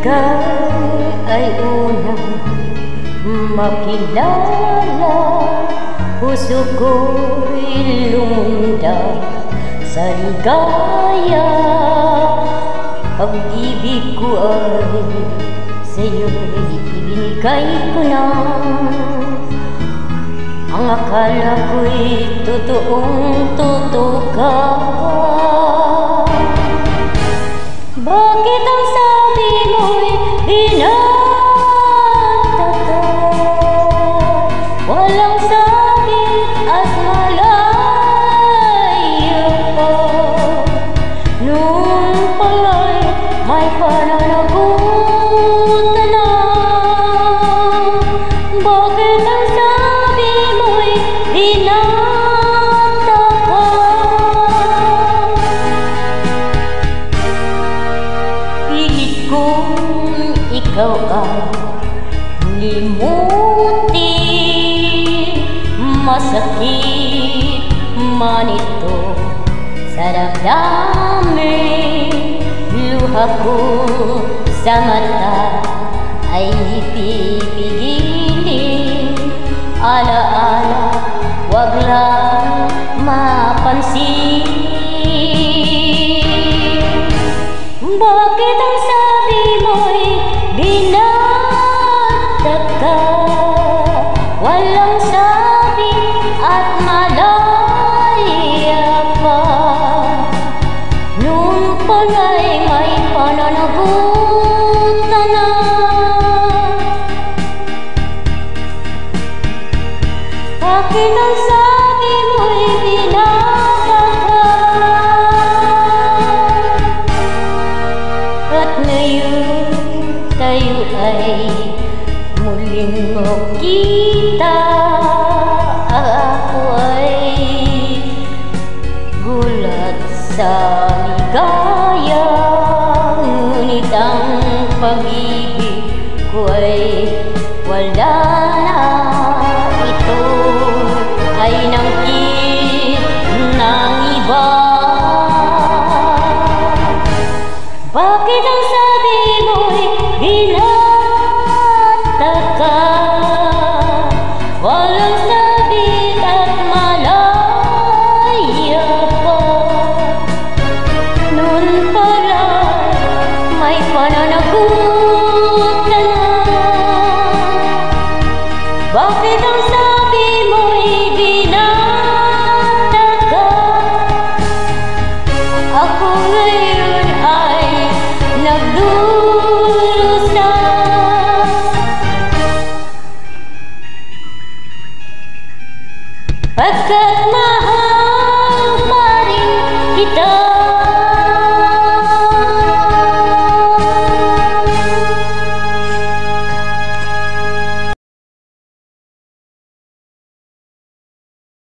ikaw ay unang makilala, puso ko'y lumundag sa ligaya. Pag-ibig ko ay sa'yo'y ibinigay ko na. Ang akala ko'y totoong totoo ka. Bakit ang sabi mo'y binatata? Walang sabi at malayo pa. Noon pala'y may pananagutan na. Bakit ang sabi mo'y binatata? Pilit kong ikaw ay limutin, masakit man ito sa damdamin. Luha ko sa mata ay ipipigilin. Alaala, wag lang mapansin. Bakit ang sabi mo'y binatata? Walang sabi at malaya pa. Noon pala'y may pananagutan na. Bakit ang sabi mo'y binatata? At ngayon tayo ay muling magkita. Ako ay gulat sa ligaya, ngunit ang pag-ibig ko ay wala na. Ito ay nangkit ng iba. Bakit ang sabi mo'y binatata? Walang sabi at malaya pa. Noon pala may pananagutan na. Bakit ang sabi mo'y binatata? Ako ngayon ay nagdurusa. Pagkat mahal pa rin kita.